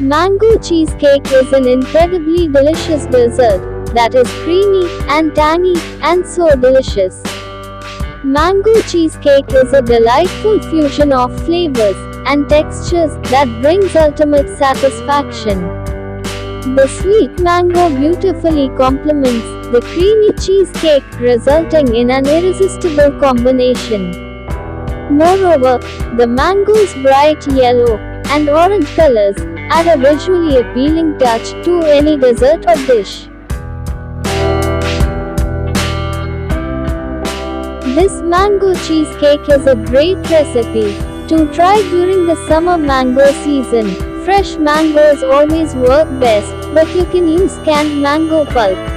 Mango cheesecake is an incredibly delicious dessert that is creamy and tangy and so delicious. Mango cheesecake is a delightful fusion of flavors and textures that brings ultimate satisfaction. The sweet mango beautifully complements the creamy cheesecake, resulting in an irresistible combination. Moreover, the mango's bright yellow and orange colors add a visually appealing touch to any dessert or dish. This mango cheesecake is a great recipe to try during the summer mango season. Fresh mangoes always work best, but you can use canned mango pulp